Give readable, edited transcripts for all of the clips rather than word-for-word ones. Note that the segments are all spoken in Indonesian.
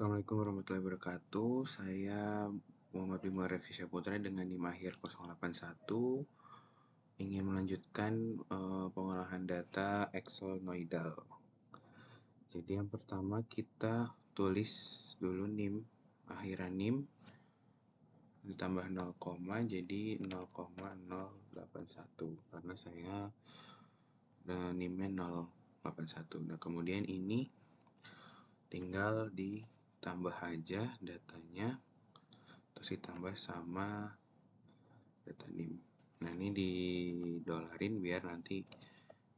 Assalamualaikum warahmatullahi wabarakatuh. Saya Muhammad Bima Revi Putra dengan NIM akhir 081 ingin melanjutkan pengolahan data exonoidal. Jadi yang pertama kita tulis dulu NIM, akhiran NIM ditambah 0, jadi 0,081 karena saya NIM-nya 081. Nah, kemudian ini tinggal ditambah aja datanya, terus ditambah sama data NIM. Nah, ini didolarin biar nanti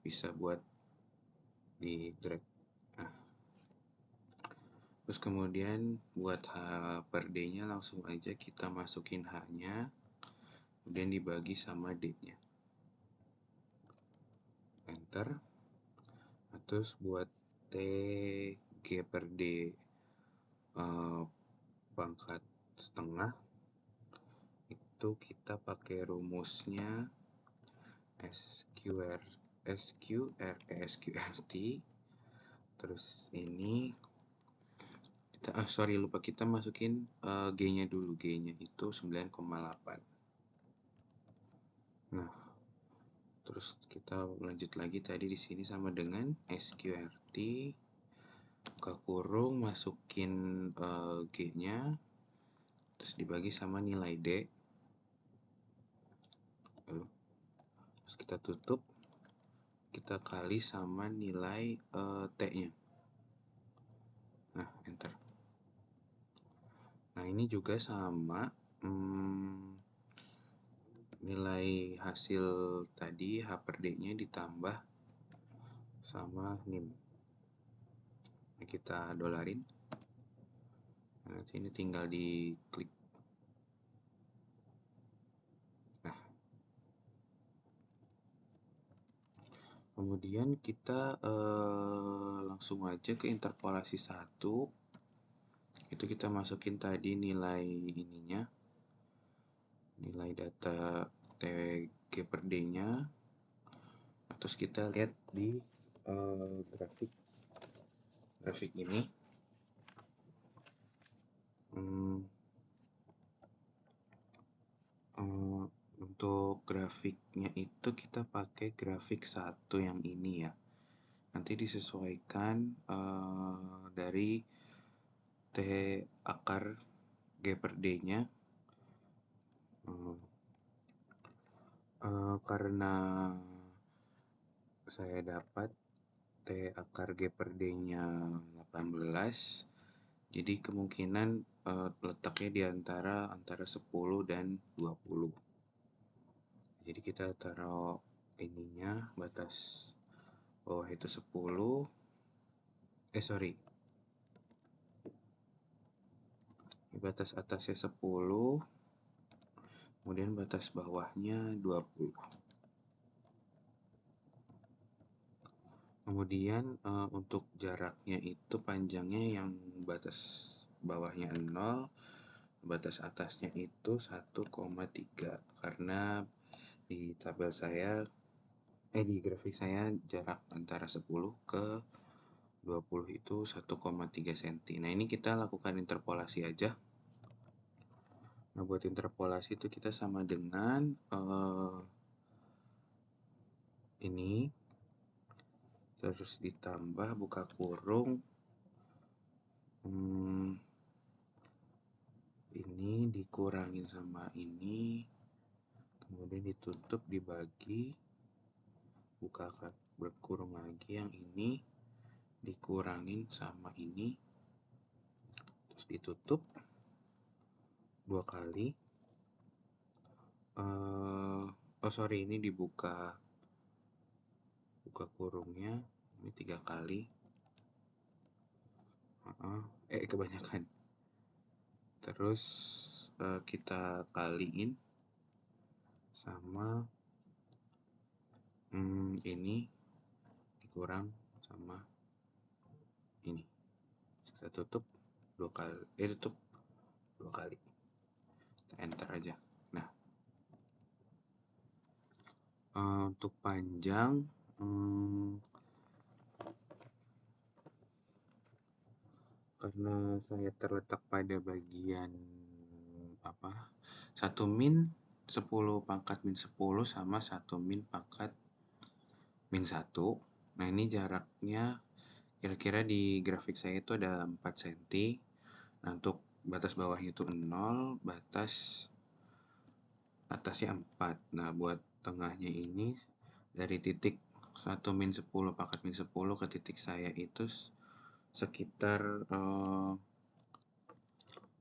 bisa buat di drag. Nah, terus kemudian buat H per D-nya langsung aja kita masukin H-nya, kemudian dibagi sama D-nya. Enter. Nah, terus buat T G per D pangkat setengah itu kita pakai rumusnya SQRT. Terus ini kita lupa kita masukin G-nya dulu. G-nya itu 9,8. Nah, terus kita lanjut lagi tadi di sini sama dengan SQRT buka kurung, masukin G-nya, terus dibagi sama nilai D. Terus kita tutup, kita kali sama nilai T-nya. Nah, enter. Nah, ini juga sama nilai hasil tadi H per D-nya ditambah sama NIM. Nah, kita dolarin. Nah, ini tinggal diklik. Nah, kemudian kita langsung aja ke interpolasi 1. Itu kita masukin tadi nilai ininya, nilai data TG per D-nya. Nah, terus kita lihat di grafik ini. Untuk grafiknya itu kita pakai grafik 1 yang ini ya. Nanti disesuaikan dari T akar G per D-nya. Karena saya dapat T akar G per D-nya 18, jadi kemungkinan letaknya di antara 10 dan 20. Jadi kita taruh ininya, batas bawah itu 10. Batas atasnya 10, kemudian batas bawahnya 20. Kemudian untuk jaraknya itu panjangnya yang batas bawahnya 0, batas atasnya itu 1,3, karena di tabel saya di grafik saya jarak antara 10 ke 20 itu 1,3 cm. Nah, ini kita lakukan interpolasi aja. Nah, buat interpolasi itu kita sama dengan ini, terus ditambah buka kurung ini dikurangin sama ini, kemudian ditutup, dibagi, buka berkurung lagi, yang ini dikurangin sama ini, terus ditutup 2 kali. Ini dibuka kurungnya ini 3 kali. Kebanyakan. Terus kita kaliin sama ini dikurang sama ini. Kita tutup 2 kali. Tutup 2 kali. Kita enter aja. Nah, untuk panjang karena saya terletak pada bagian apa 1 min 10 pangkat min 10 sama 1 min pangkat min 1. Nah, ini jaraknya kira-kira di grafik saya itu ada 4 cm. Nah, untuk batas bawahnya itu 0, batas atasnya 4. Nah, buat tengahnya ini dari titik 1 min 10 pangkat min 10 ke titik saya itu sekitar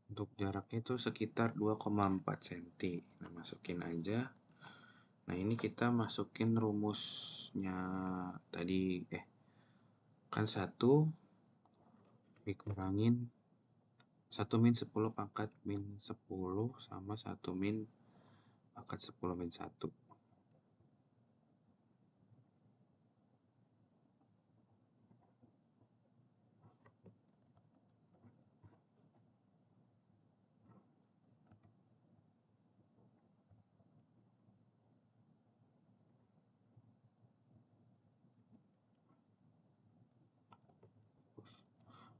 untuk jaraknya itu sekitar 2,4 cm. Nah, masukin aja. Nah, ini kita masukin rumusnya tadi, kan 1 dikurangin 1 min 10 pangkat min 10 sama 1 min pangkat 10 min 1.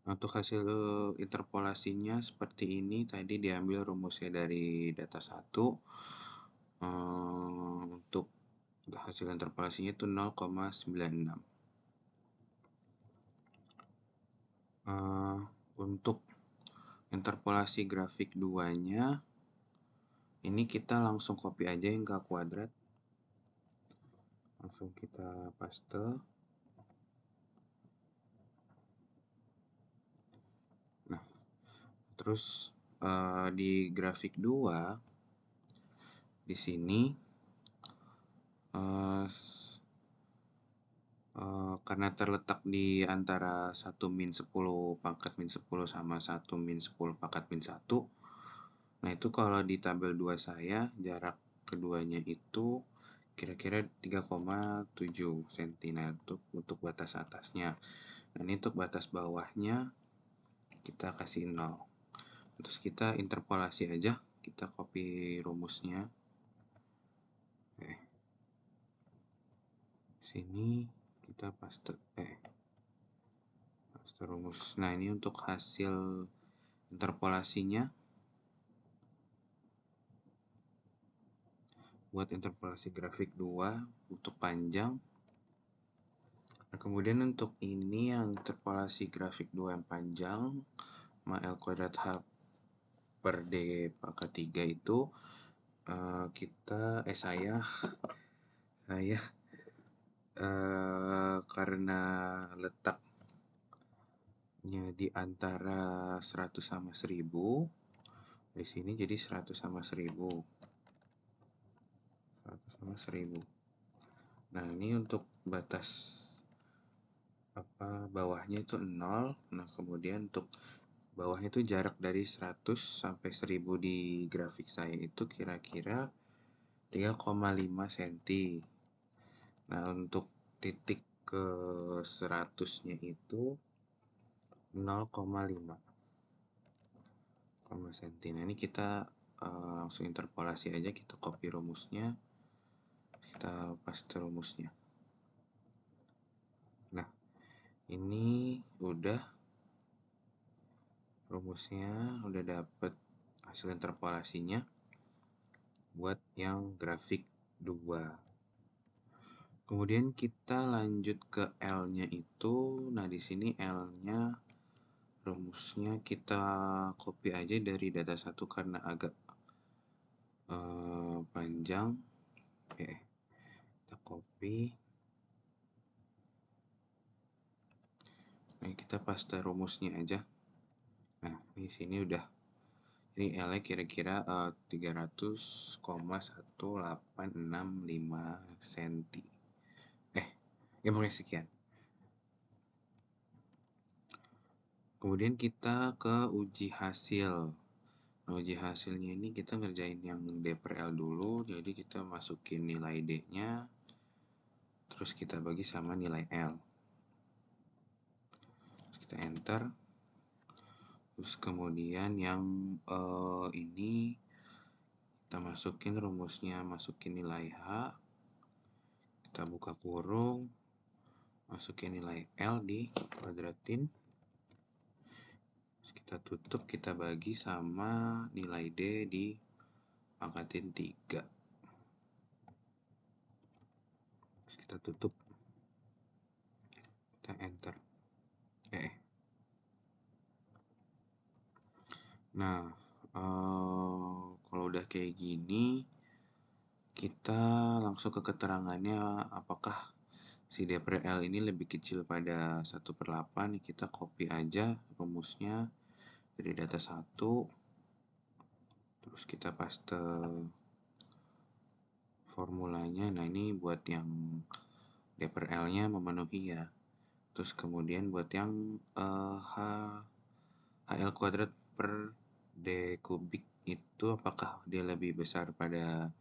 Untuk hasil interpolasinya seperti ini, tadi diambil rumusnya dari data 1. Untuk hasil interpolasinya itu 0,96. Untuk interpolasi grafik 2-nya, ini kita langsung copy aja yang ke kuadrat. Langsung kita paste. Nah, terus di grafik 2, di sini karena terletak di antara 1 min 10 pangkat min 10 sama 1 min 10 pangkat min 1. Nah, itu kalau di tabel 2 saya, jarak keduanya itu kira-kira 3,7 cm. Nah, untuk batas atasnya. Dan untuk batas bawahnya kita kasih 0. Terus kita interpolasi aja. Kita copy rumusnya. Sini kita paste rumus. Nah, ini untuk hasil interpolasinya. Buat interpolasi grafik 2 untuk panjang. Nah, kemudian untuk ini yang interpolasi grafik 2 yang panjang, L kuadrat H per D pangkat 3 itu saya karena letaknya di antara 100 sama 1000, di sini jadi 100 sama 1000. 100 sama 1000. Nah, ini untuk batas bawahnya itu 0. Nah, kemudian untuk bawahnya itu jarak dari 100 sampai 1000 di grafik saya itu kira-kira 3,5 cm. Nah, untuk titik ke 100-nya itu 0,5 cm. Nah, ini kita langsung interpolasi aja, kita copy rumusnya, kita paste rumusnya. Nah, ini udah rumusnya, udah dapet hasil interpolasinya buat yang grafik 2. Kemudian kita lanjut ke L-nya itu. Nah, di sini L-nya rumusnya kita copy aja dari data 1 karena agak panjang. Kita copy. Nah, kita paste rumusnya aja. Nah, di sini udah. Ini L-nya kira-kira 300,1865 cm. Ya mulai sekian. Kemudian kita ke uji hasil. Nah, uji hasilnya ini kita ngerjain yang D per L dulu. Jadi kita masukin nilai D-nya. Terus kita bagi sama nilai L. Terus kita enter. Terus kemudian yang ini kita masukin rumusnya, masukin nilai H. Kita buka kurung. Masukin nilai L di kuadratin. Kita tutup, kita bagi sama nilai D dipangkatin 3. Terus kita tutup, kita enter. Nah, kalau udah kayak gini, kita langsung ke keterangannya apakah si D per L ini lebih kecil pada 1/8. Kita copy aja rumusnya dari data 1, terus kita paste formulanya. Nah, ini buat yang D per L-nya memenuhi ya. Terus kemudian buat yang HL kuadrat per D kubik itu apakah dia lebih besar pada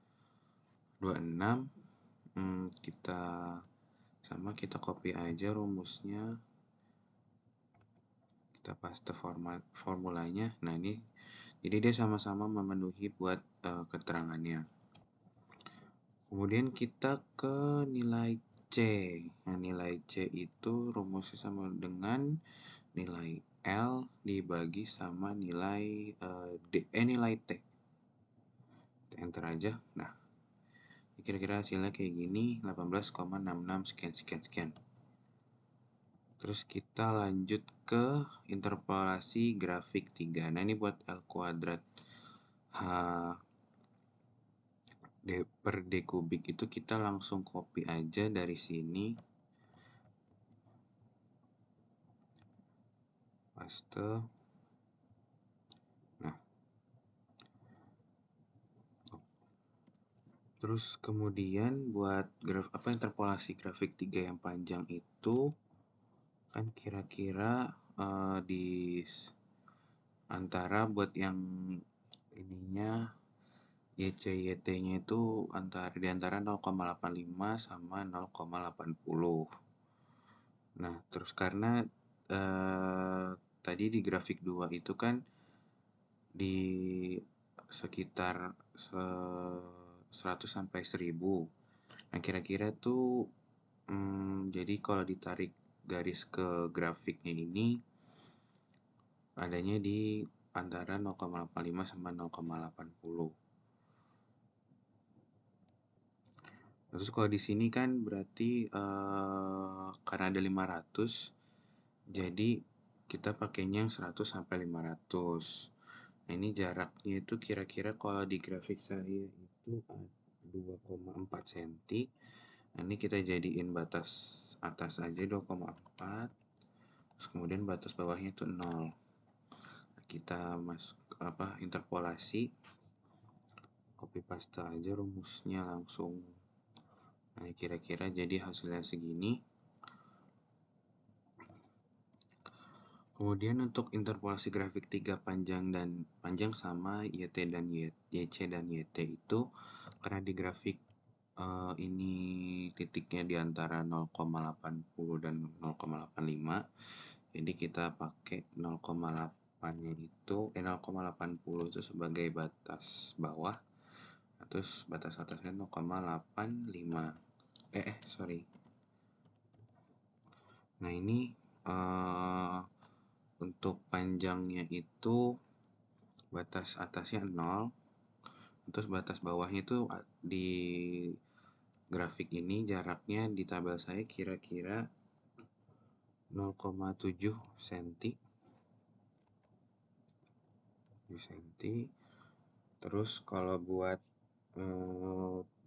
26? Kita copy aja rumusnya, kita paste formulanya. Nah, ini jadi dia sama-sama memenuhi buat keterangannya. Kemudian kita ke nilai C. Nah, nilai C itu rumusnya sama dengan nilai L dibagi sama nilai nilai T. Kita enter aja. Nah, kira-kira hasilnya kayak gini, 18,66 sekian. Terus kita lanjut ke interpolasi grafik 3. Nah, ini buat L kuadrat H D per D kubik itu kita langsung copy aja dari sini. Paste. Nah, terus kemudian buat interpolasi grafik 3 yang panjang itu kan kira-kira di antara buat yang ininya YC-YT-nya itu di antara 0,85 sama 0,80. Nah, terus karena tadi di grafik 2 itu kan di sekitar 100 sampai 1000. Nah, kira-kira tuh jadi kalau ditarik garis ke grafiknya ini adanya di antara 0,85 sama 0,80. Terus kalau di sini kan berarti karena ada 500, jadi kita pakainya yang 100 sampai 500. Nah, ini jaraknya itu kira-kira kalau di grafik saya itu 2,4 cm. Nah, ini kita jadiin batas atas aja 2,4. Terus kemudian batas bawahnya itu 0. Kita interpolasi, copy paste aja rumusnya langsung. Nah, kira-kira jadi hasilnya segini. Kemudian untuk interpolasi grafik 3 panjang sama YC dan YT itu karena di grafik ini titiknya di antara 0,80 dan 0,85. Jadi kita pakai 0,8-nya itu 0,80 itu sebagai batas bawah. Terus batas atasnya 0,85. Sorry. Nah, ini untuk panjangnya itu batas atasnya 0, terus batas bawahnya itu di grafik ini jaraknya di tabel saya kira-kira 0,7 cm. Terus kalau buat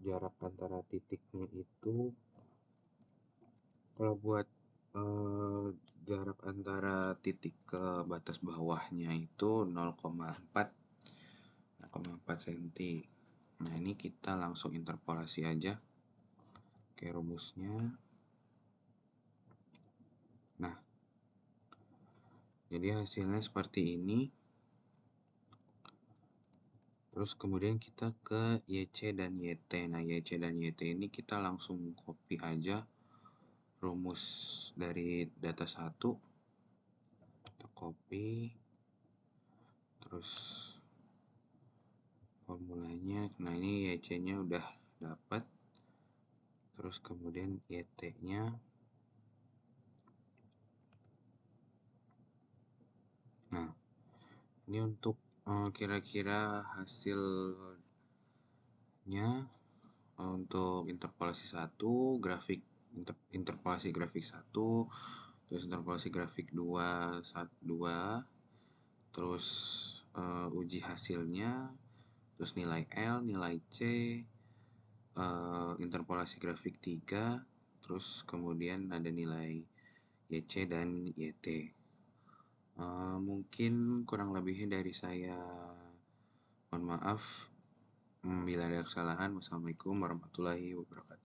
jarak antara titiknya itu, kalau buat jarak antara titik ke batas bawahnya itu 0,4 cm. Nah, ini kita langsung interpolasi aja ke rumusnya. Nah, jadi hasilnya seperti ini. Terus kemudian kita ke YC dan YT. Nah, YC dan YT ini kita langsung copy aja rumus dari data 1. Kita copy. Terus formulanya. Nah, ini YC-nya udah dapat. Terus kemudian YT-nya. Nah, Ini untuk kira-kira hasilnya untuk interpolasi 1, interpolasi grafik 1, terus interpolasi grafik 2, 2, terus uji hasilnya, terus nilai L, nilai C, interpolasi grafik 3, terus kemudian ada nilai YC dan YT. Mungkin kurang lebihnya dari saya. Mohon maaf bila ada kesalahan. Wassalamualaikum warahmatullahi wabarakatuh.